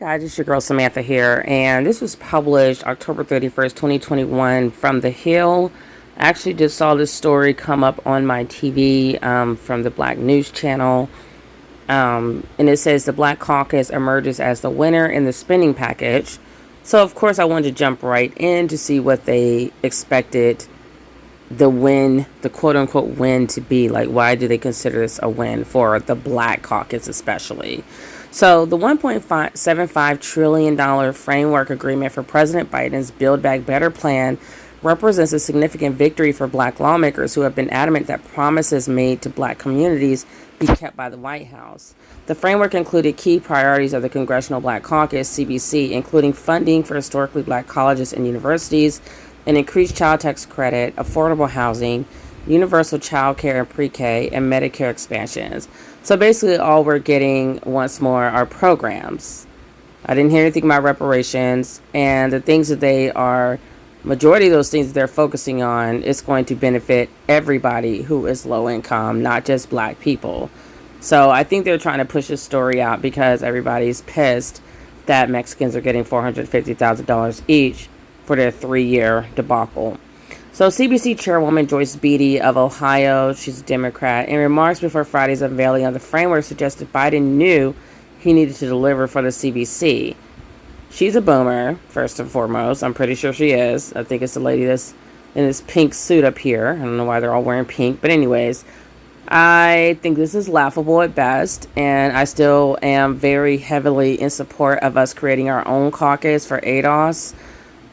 Guys, it's your girl Samantha here, and this was published October 31st, 2021 from The Hill. I actually just saw this story come up on my TV from the Black News Channel, and it says the Black Caucus emerges as the winner in the spending package. So, of course, I wanted to jump right in to see what they expected the win, the quote-unquote win, to be. Like, why do they consider this a win for the Black Caucus especially? So the $1.75 trillion framework agreement for President Biden's Build Back Better plan represents a significant victory for Black lawmakers who have been adamant that promises made to Black communities be kept by the White House. The framework included key priorities of the Congressional Black Caucus, CBC, including funding for historically Black colleges and universities, an increased child tax credit, affordable housing, universal child care and pre-K, and Medicare expansions. So basically all we're getting once more are programs. I didn't hear anything about reparations, and the things that majority of those things that they're focusing on is going to benefit everybody who is low income, not just Black people. So I think they're trying to push this story out because everybody's pissed that Mexicans are getting $450,000 each for their 3-year debacle. So CBC Chairwoman Joyce Beatty of Ohio, she's a Democrat, in remarks before Friday's unveiling of the framework suggested Biden knew he needed to deliver for the CBC. She's a boomer, first and foremost. I'm pretty sure she is. I think it's the lady that's in this pink suit up here. I don't know why they're all wearing pink. But anyways, I think this is laughable at best. And I still am very heavily in support of us creating our own caucus for ADOS.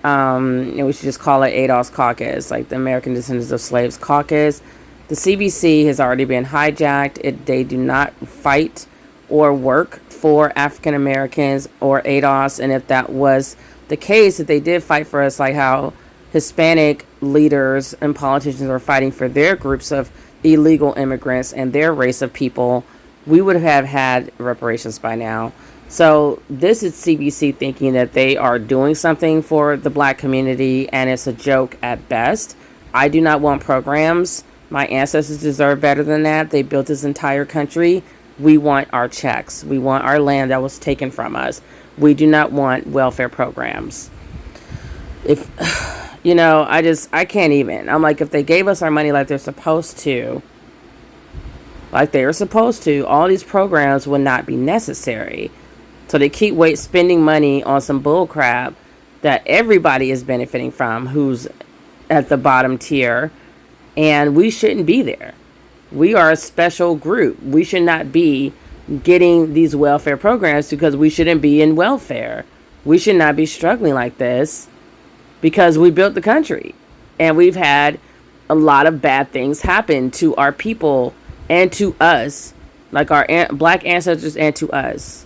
And we should just call it ADOS Caucus, like the American Descendants of Slaves Caucus. The CBC has already been hijacked. They do not fight or work for African Americans or ADOS. And if that was the case, if they did fight for us, like how Hispanic leaders and politicians were fighting for their groups of illegal immigrants and their race of people, we would have had reparations by now. So this is CBC thinking that they are doing something for the Black community, and it's a joke at best. I do not want programs. My ancestors deserve better than that. They built this entire country. We want our checks. We want our land that was taken from us. We do not want welfare programs. If, I can't even. I'm like, if they gave us our money like they're supposed to, all these programs would not be necessary. So they keep spending money on some bull crap that everybody is benefiting from who's at the bottom tier, and we shouldn't be there. We are a special group. We should not be getting these welfare programs because we shouldn't be in welfare. We should not be struggling like this because we built the country, and we've had a lot of bad things happen to our people and to us, like our Black ancestors and to us.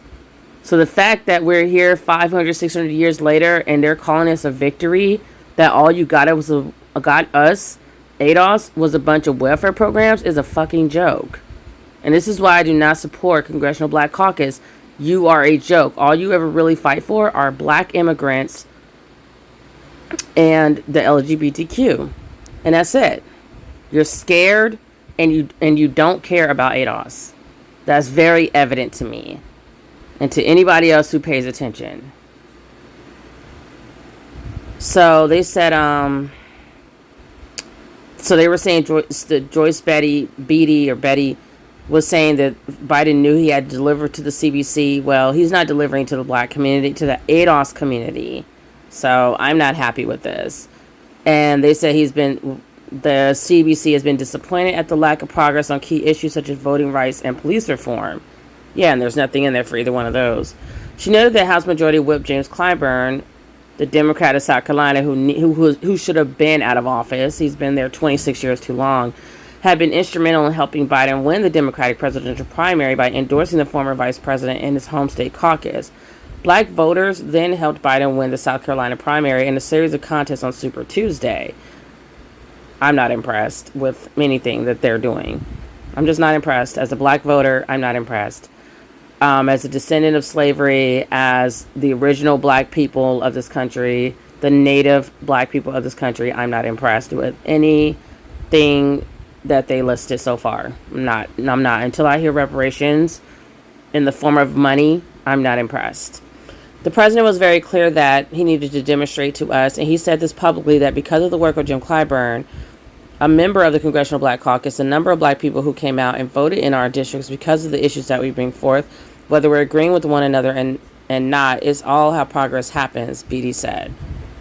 So the fact that we're here 500, 600 years later and they're calling us a victory, that all you got us, ADOS, was a bunch of welfare programs, is a fucking joke. And this is why I do not support Congressional Black Caucus. You are a joke. All you ever really fight for are Black immigrants and the LGBTQ. And that's it. You're scared and you don't care about ADOS. That's very evident to me. And to anybody else who pays attention. So they said, so they were saying Joyce Beatty was saying that Biden knew he had to deliver to the CBC. Well, he's not delivering to the Black community, to the ADOS community. So I'm not happy with this. And they said the CBC has been disappointed at the lack of progress on key issues such as voting rights and police reform. Yeah, and there's nothing in there for either one of those. She noted that House Majority Whip James Clyburn, the Democrat of South Carolina, who should have been out of office, he's been there 26 years too long, had been instrumental in helping Biden win the Democratic presidential primary by endorsing the former vice president in his home state caucus. Black voters then helped Biden win the South Carolina primary in a series of contests on Super Tuesday. I'm not impressed with anything that they're doing. I'm just not impressed. As a Black voter, I'm not impressed. As a descendant of slavery, as the original Black people of this country, the native Black people of this country, I'm not impressed with anything that they listed so far. I'm not. Until I hear reparations in the form of money, I'm not impressed. The president was very clear that he needed to demonstrate to us, and he said this publicly, that because of the work of Jim Clyburn, a member of the Congressional Black Caucus, a number of black people who came out and voted in our districts because of the issues that we bring forth, whether we're agreeing with one another and not, is all how progress happens, Beatty said.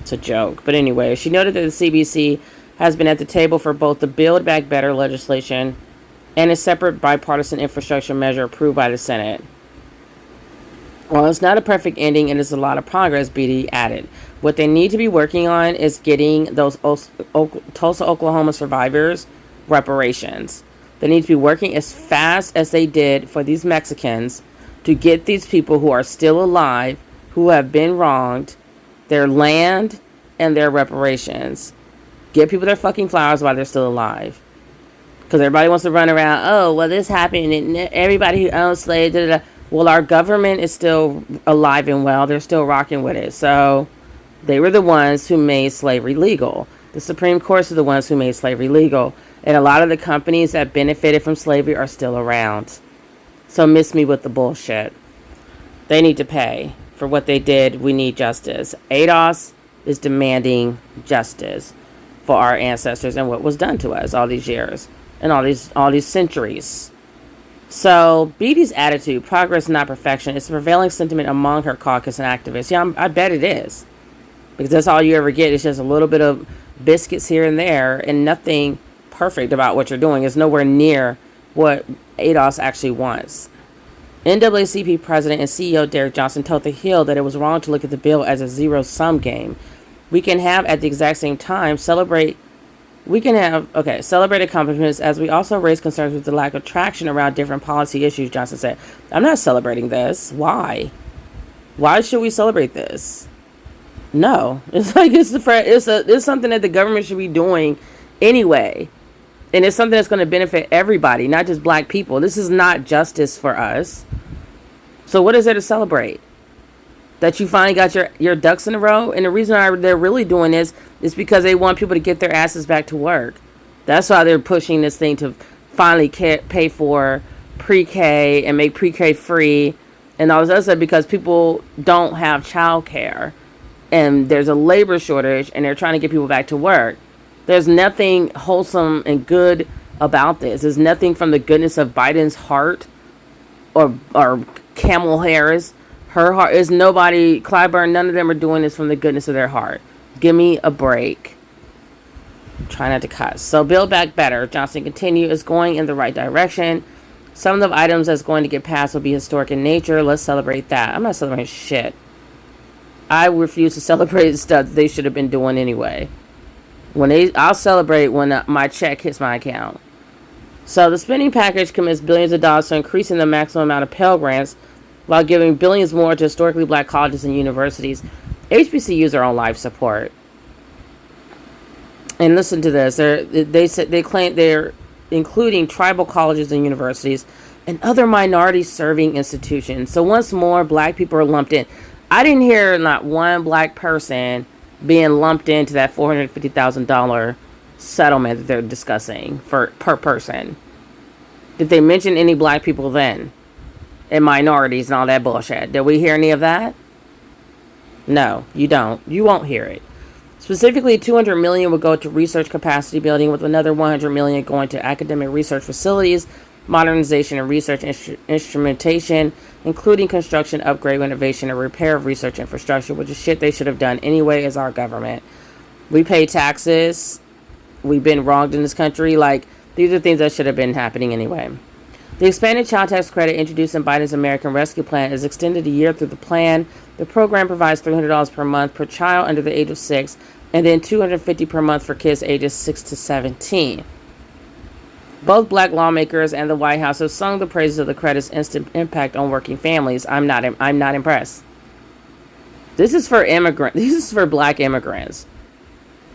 It's a joke. But anyway, she noted that the CBC has been at the table for both the Build Back Better legislation and a separate bipartisan infrastructure measure approved by the Senate. While it's not a perfect ending, it is a lot of progress, Beatty added. What they need to be working on is getting those Tulsa, Oklahoma survivors reparations. They need to be working as fast as they did for these Mexicans to get these people who are still alive, who have been wronged, their land and their reparations. Give people their fucking flowers while they're still alive. Because everybody wants to run around, oh, well, this happened, and everybody who owns slaves, da, da, da. Well, our government is still alive and well. They're still rocking with it. So they were the ones who made slavery legal. The Supreme Court are the ones who made slavery legal. And a lot of the companies that benefited from slavery are still around. So miss me with the bullshit. They need to pay for what they did. We need justice. ADOS is demanding justice for our ancestors and what was done to us all these years and all these centuries. So Beatty's attitude, progress not perfection, is the prevailing sentiment among her caucus and activists. Yeah, I bet it is. Because that's all you ever get. It's just a little bit of biscuits here and there and nothing perfect about what you're doing. It's nowhere near what ADOS actually wants. NAACP President and CEO Derek Johnson told The Hill that it was wrong to look at the bill as a zero-sum game. We can have, at the exact same time, celebrate accomplishments as we also raise concerns with the lack of traction around different policy issues, Johnson said. I'm not celebrating this. Why? Why should we celebrate this? No. It's like it's something that the government should be doing anyway. And it's something that's going to benefit everybody, not just black people. This is not justice for us. So what is there to celebrate? That you finally got your ducks in a row? And the reason they're really doing this is because they want people to get their asses back to work. That's why they're pushing this thing to finally pay for pre-K and make pre-K free and all this other stuff, because people don't have childcare and there's a labor shortage and they're trying to get people back to work. There's nothing wholesome and good about this. There's nothing from the goodness of Biden's heart or Kamala Harris. Her heart is nobody. Clyburn, none of them are doing this from the goodness of their heart. Give me a break. Try not to cuss. So Build Back Better, Johnson continued, is going in the right direction. Some of the items that's going to get passed will be historic in nature. Let's celebrate that. I'm not celebrating shit. I refuse to celebrate stuff they should have been doing anyway. I'll celebrate when my check hits my account. So the spending package commits billions of dollars to increasing the maximum amount of Pell Grants while giving billions more to historically black colleges and universities. HBCUs are on life support. And listen to this. They claim they're including tribal colleges and universities and other minority serving institutions. So once more, black people are lumped in. I didn't hear not one black person being lumped into that $450,000 settlement that they're discussing per person. Did they mention any black people then? And minorities and all that bullshit? Did we hear any of that? No, you don't. You won't hear it. Specifically, $200 million will go to research capacity building, with another $100 million going to academic research facilities, modernization and research instrumentation, including construction, upgrade, renovation, and repair of research infrastructure, which is shit they should have done anyway as our government. We pay taxes. We've been wronged in this country. Like, these are things that should have been happening anyway. The expanded child tax credit introduced in Biden's American Rescue Plan is extended a year through the plan. The program provides $300 per month per child under the age of 6, and then $250 per month for kids ages 6 to 17. Both black lawmakers and the White House have sung the praises of the credit's instant impact on working families. I'm not impressed. This is for immigrants. This is for black immigrants.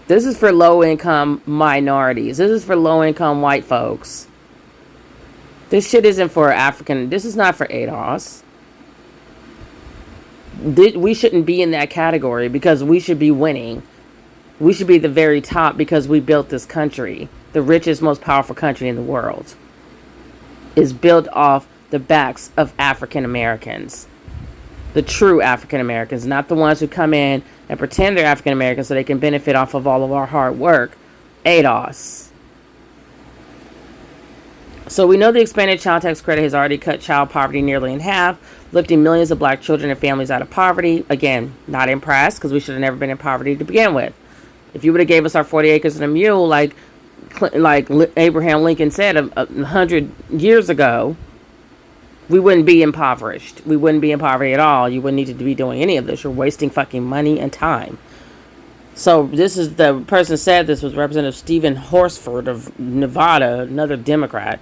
This is for low-income minorities. This is for low-income white folks. This shit isn't for African. This is not for ADOS. We shouldn't be in that category because we should be winning. We should be the very top because we built this country. The richest, most powerful country in the world is built off the backs of African Americans. The true African Americans, not the ones who come in and pretend they're African Americans so they can benefit off of all of our hard work. ADOS. So we know the expanded child tax credit has already cut child poverty nearly in half, lifting millions of black children and families out of poverty. Again, not impressed, because we should have never been in poverty to begin with. If you would have gave us our 40 acres and a mule, like Abraham Lincoln said 100 years ago, we wouldn't be impoverished. We wouldn't be in poverty at all. You wouldn't need to be doing any of this. You're wasting fucking money and time. So this is the person said this was Representative Stephen Horsford of Nevada, another Democrat.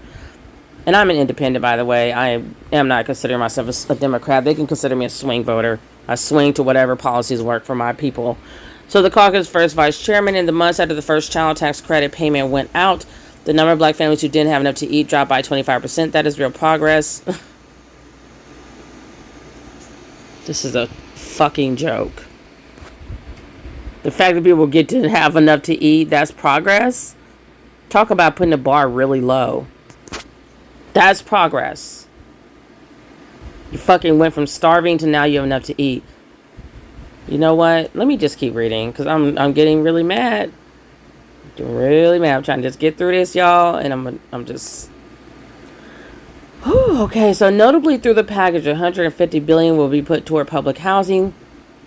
And I'm an independent, by the way. I am not considering myself a Democrat. They can consider me a swing voter. I swing to whatever policies work for my people. So the caucus first vice chairman, in the months after the first child tax credit payment went out, the number of black families who didn't have enough to eat dropped by 25%. That is real progress. This is a fucking joke. The fact that people get to have enough to eat, that's progress. Talk about putting the bar really low. That's progress. You fucking went from starving to now you have enough to eat. You know what? Let me just keep reading, because I'm getting really mad. Really mad. I'm trying to just get through this, y'all, and I'm just... Whew, okay, so notably through the package, $150 billion will be put toward public housing.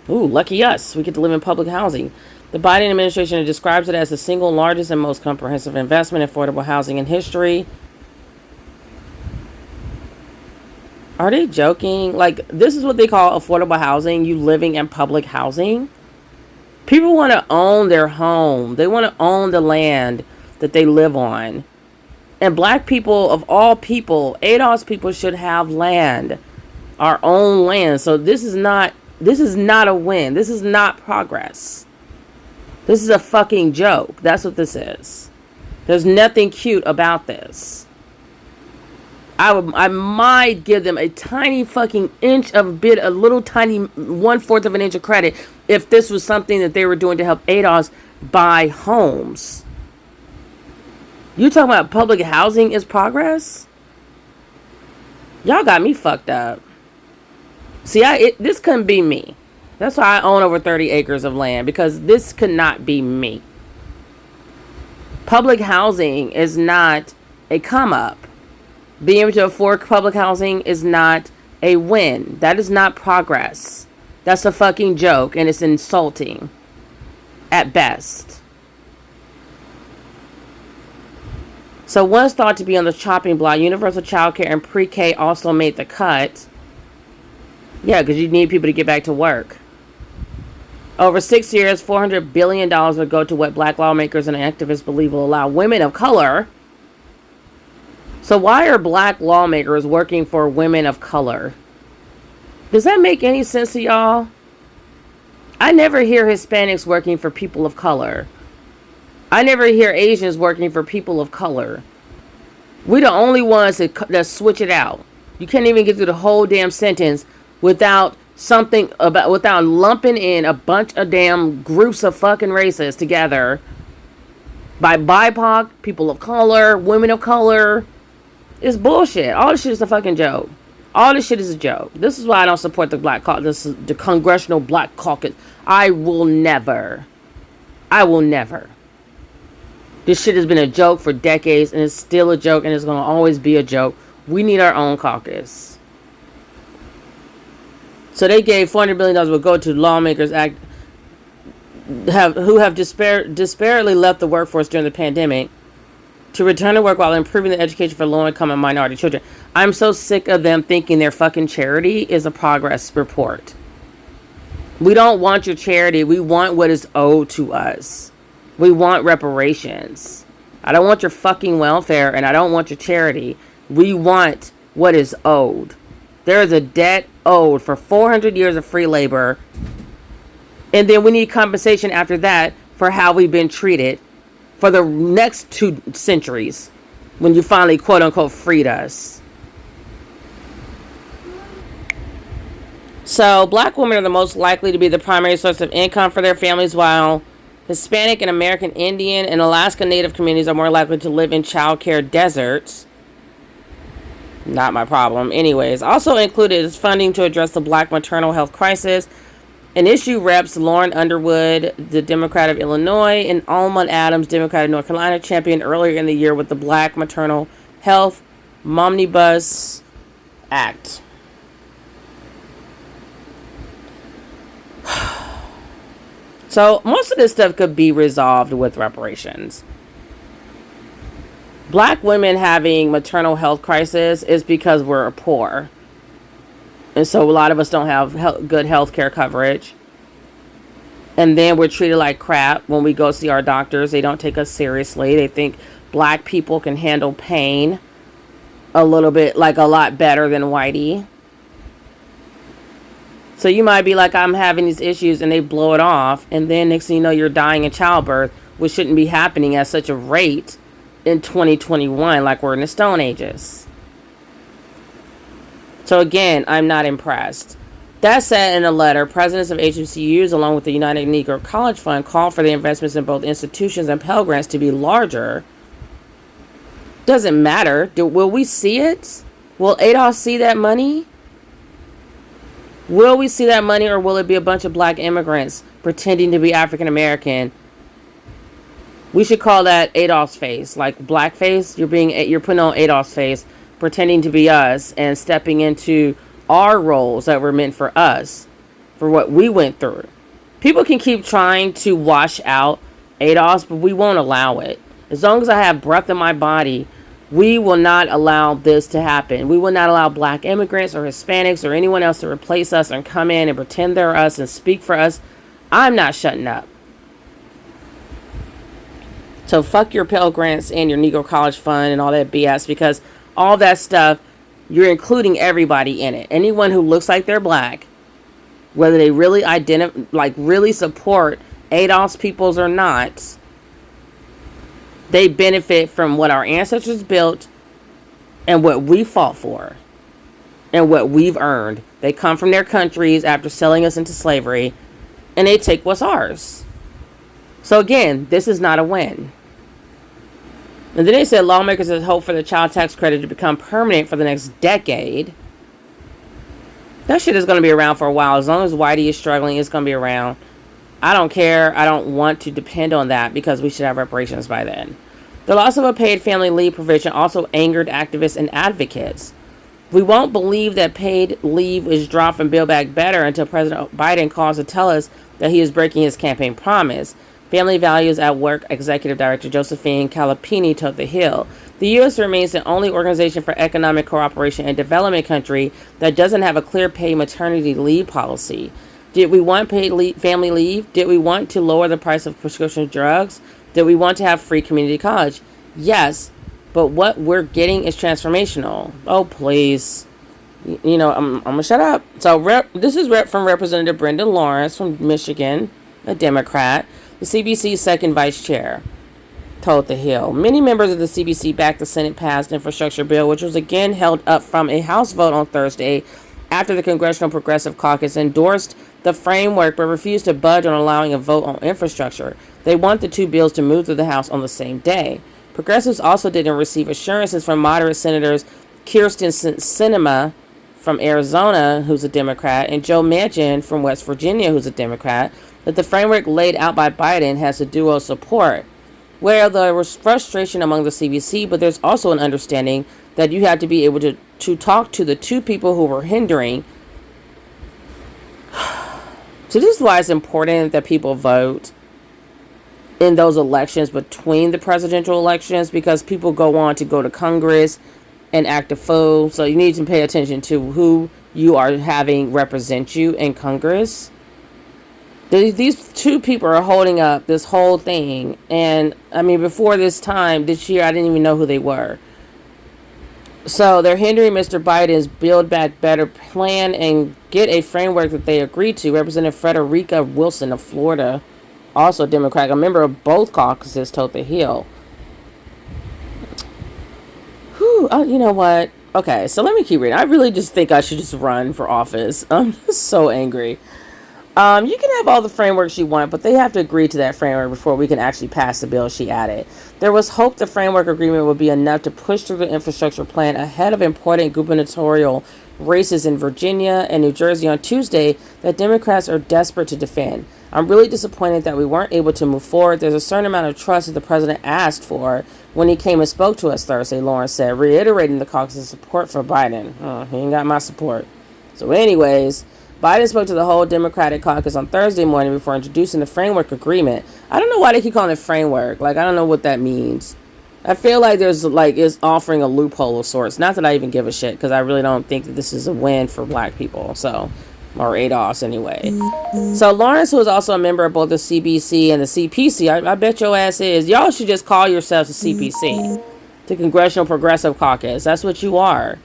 Ooh, lucky us. We get to live in public housing. The Biden administration describes it as the single largest and most comprehensive investment in affordable housing in history. Are they joking? Like, this is what they call affordable housing, you living in public housing? People want to own their home. They want to own the land that they live on. And black people, of all people, ADOS people should have land. Our own land. So this is not a win. This is not progress. This is a fucking joke. That's what this is. There's nothing cute about this. I might give them a tiny fucking inch of a little tiny 1/4 of an inch of credit if this was something that they were doing to help ADOS buy homes. You talking about public housing is progress? Y'all got me fucked up. See, this couldn't be me. That's why I own over 30 acres of land, because this could not be me. Public housing is not a come up. Being able to afford public housing is not a win. That is not progress. That's a fucking joke, and it's insulting at best. So once thought to be on the chopping block, universal childcare and pre-K also made the cut. Yeah, because you need people to get back to work. Over 6 years, $400 billion would go to what black lawmakers and activists believe will allow women of color. So why are black lawmakers working for women of color? Does that make any sense to y'all? I never hear Hispanics working for people of color. I never hear Asians working for people of color. We're the only ones that switch it out. You can't even get through the whole damn sentence without lumping in a bunch of damn groups of fucking races together. By BIPOC, people of color, women of color. It's bullshit. All this shit is a fucking joke. All this shit is a joke. This is why I don't support the Congressional Black Caucus. I will never. This shit has been a joke for decades, and it's still a joke, and it's going to always be a joke. We need our own caucus. So they gave $400 billion will go to lawmakers who have disparately left the workforce during the pandemic to return to work while improving the education for low-income and minority children. I'm so sick of them thinking their fucking charity is a progress report. We don't want your charity. We want what is owed to us. We want reparations. I don't want your fucking welfare, and I don't want your charity. We want what is owed. There is a debt owed for 400 years of free labor, and then we need compensation after that for how we've been treated for the next 2 centuries when you finally quote-unquote freed us. So black women are the most likely to be the primary source of income for their families, while Hispanic and American Indian and Alaska Native communities are more likely to live in child care deserts. Not my problem. Anyways, also included is funding to address the black maternal health crisis. An issue reps Lauren Underwood, the Democrat of Illinois, and Alma Adams, Democrat of North Carolina, championed earlier in the year with the Black Maternal Health Momnibus Act. So most of this stuff could be resolved with reparations. Black women having maternal health crisis is because we're poor. And so a lot of us don't have good health care coverage. And then we're treated like crap when we go see our doctors. They don't take us seriously. They think black people can handle pain a lot better than whitey. So you might be like, I'm having these issues, and they blow it off. And then next thing you know, you're dying in childbirth, which shouldn't be happening at such a rate in 2021, like we're in the Stone Ages. So again, I'm not impressed. That said, in a letter, presidents of HBCUs, along with the United Negro College Fund, called for the investments in both institutions and Pell Grants to be larger. Doesn't matter. Will we see it? Will ADOS see that money? Will we see that money, or will it be a bunch of black immigrants pretending to be African American? We should call that ADOS face, like blackface. You're putting on ADOS face, pretending to be us and stepping into our roles that were meant for us, for what we went through. People can keep trying to wash out ADOS, but we won't allow it. As long as I have breath in my body, we will not allow this to happen. We will not allow black immigrants or Hispanics or anyone else to replace us and come in and pretend they're us and speak for us. I'm not shutting up. So fuck your Pell Grants and your Negro College Fund and all that BS, because all that stuff, you're including everybody in it. Anyone who looks like they're black, whether they really really support ADOS peoples or not, they benefit from what our ancestors built and what we fought for and what we've earned. They come from their countries after selling us into slavery, and they take what's ours. So again, this is not a win. And then they said lawmakers have hope for the child tax credit to become permanent for the next decade. That shit is going to be around for a while. As long as Whitey is struggling, it's going to be around. I don't care. I don't want to depend on that, because we should have reparations by then. The loss of a paid family leave provision also angered activists and advocates. We won't believe that paid leave is dropped from Build Back Better until President Biden calls to tell us that he is breaking his campaign promise. Family Values at Work Executive Director Josephine Calapini told The Hill, the U.S. remains the only organization for economic cooperation and development country that doesn't have a clear paid maternity leave policy. Did we want paid family leave? Did we want to lower the price of prescription drugs? Did we want to have free community college? Yes, but what we're getting is transformational. Oh, please. I'm going to shut up. So this is from Representative Brenda Lawrence from Michigan, a Democrat, the CBC's second vice chair, told The Hill. Many members of the CBC backed the Senate-passed infrastructure bill, which was again held up from a House vote on Thursday after the Congressional Progressive Caucus endorsed the framework but refused to budge on allowing a vote on infrastructure. They want the two bills to move through the House on the same day. Progressives also didn't receive assurances from moderate Senators Kyrsten Sinema from Arizona, who's a Democrat, and Joe Manchin from West Virginia, who's a Democrat, that the framework laid out by Biden has a duo support. Well, there was frustration among the CBC, but there's also an understanding that you have to be able to talk to the two people who were hindering. So this is why it's important that people vote in those elections between the presidential elections, because people go on to go to Congress and act a fool. So you need to pay attention to who you are having represent you in Congress. These two people are holding up this whole thing. And I mean, before this year, I didn't even know who they were. So they're hindering Mr. Biden's Build Back Better plan and get a framework that they agreed to. Representative Frederica Wilson of Florida, also Democrat, a member of both caucuses, told The Hill. Oh, you know what? Okay, so let me keep reading. I really just think I should just run for office. I'm just so angry. You can have all the frameworks you want, but they have to agree to that framework before we can actually pass the bill, she added. There was hope the framework agreement would be enough to push through the infrastructure plan ahead of important gubernatorial races in Virginia and New Jersey on Tuesday that Democrats are desperate to defend. I'm really disappointed that we weren't able to move forward. There's a certain amount of trust that the president asked for when he came and spoke to us Thursday, Lawrence said, reiterating the caucus's support for Biden. He ain't got my support. So anyways, Biden spoke to the whole Democratic caucus on Thursday morning before introducing the framework agreement. I don't know why they keep calling it framework. Like, I don't know what that means. I feel like it's offering a loophole of sorts. Not that I even give a shit, because I really don't think that this is a win for black people. So, or ADOS anyway. So Lawrence, who is also a member of both the CBC and the CPC, I bet your ass is. Y'all should just call yourselves the CPC, the Congressional Progressive Caucus. That's what you are.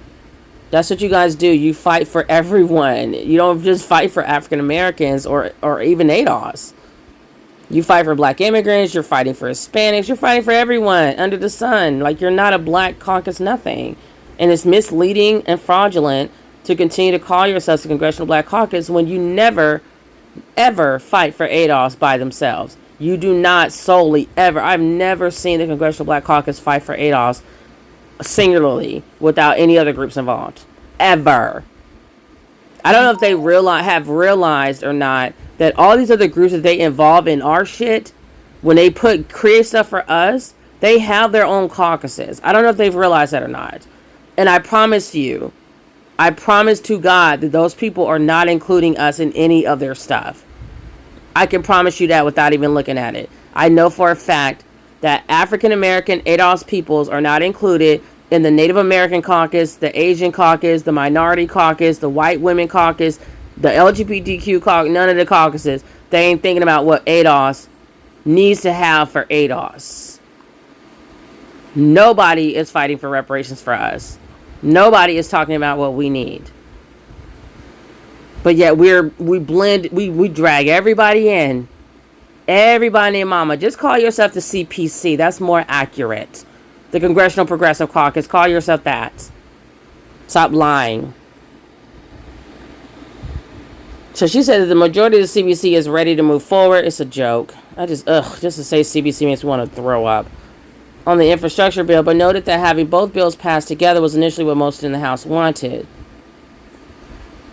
That's what you guys do. You fight for everyone. You don't just fight for African Americans or even ADOS. You fight for black immigrants. You're fighting for Hispanics. You're fighting for everyone under the sun. Like, you're not a black caucus nothing. And it's misleading and fraudulent to continue to call yourselves the Congressional Black Caucus when you never, ever fight for ADOS by themselves. You do not solely ever. I've never seen the Congressional Black Caucus fight for ADOS singularly without any other groups involved. Ever. I don't know if they have realized or not that all these other groups that they involve in our shit, when they create stuff for us, they have their own caucuses. I don't know if they've realized that or not. And I promise to God that those people are not including us in any of their stuff. I can promise you that without even looking at it. I know for a fact that African American ADOS peoples are not included in the Native American caucus, the Asian caucus, the minority caucus, the white women caucus, the LGBTQ caucus, none of the caucuses. They ain't thinking about what ADOS needs to have for ADOS. Nobody is fighting for reparations for us. Nobody is talking about what we need. But yet we drag everybody in. Everybody and mama. Just call yourself the CPC. That's more accurate. The Congressional Progressive Caucus. Call yourself that. Stop lying. So she said that the majority of the CBC is ready to move forward. It's a joke. Just to say CBC makes me want to throw up. On the infrastructure bill, but noted that having both bills passed together was initially what most in the House wanted.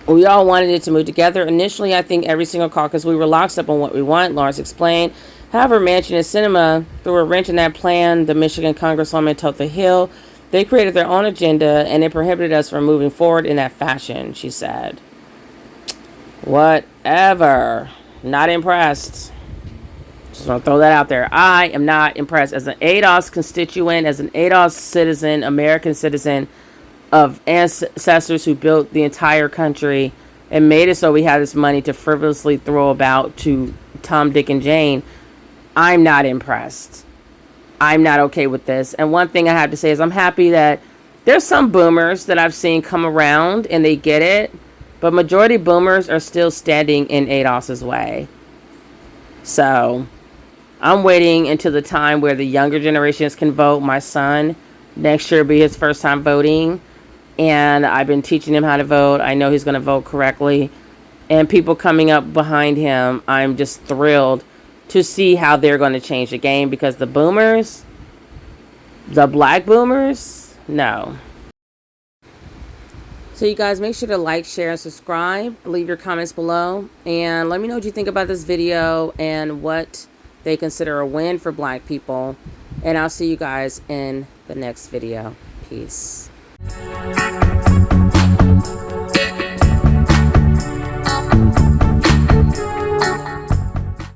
We all wanted it to move together. Initially, I think every single caucus, we were locked up on what we want, Lawrence explained. However, Manchin and Sinema threw a wrench in that plan. The Michigan Congresswoman told The Hill they created their own agenda, and it prohibited us from moving forward in that fashion, she said. Whatever. Not impressed. Just want to throw that out there. I am not impressed. As an ADOS constituent, as an ADOS citizen, American citizen, of ancestors who built the entire country and made it so we have this money to frivolously throw about to Tom, Dick, and Jane, I'm not impressed. I'm not okay with this. And one thing I have to say is I'm happy that there's some boomers that I've seen come around and they get it, but majority boomers are still standing in ADOS's way. So I'm waiting until the time where the younger generations can vote. My son, next year will be his first time voting. And I've been teaching him how to vote. I know he's going to vote correctly. And people coming up behind him, I'm just thrilled to see how they're going to change the game. Because the boomers, the black boomers, no. So you guys, make sure to like, share, and subscribe. Leave your comments below. And let me know what you think about this video and what they consider a win for black people. And I'll see you guys in the next video. Peace.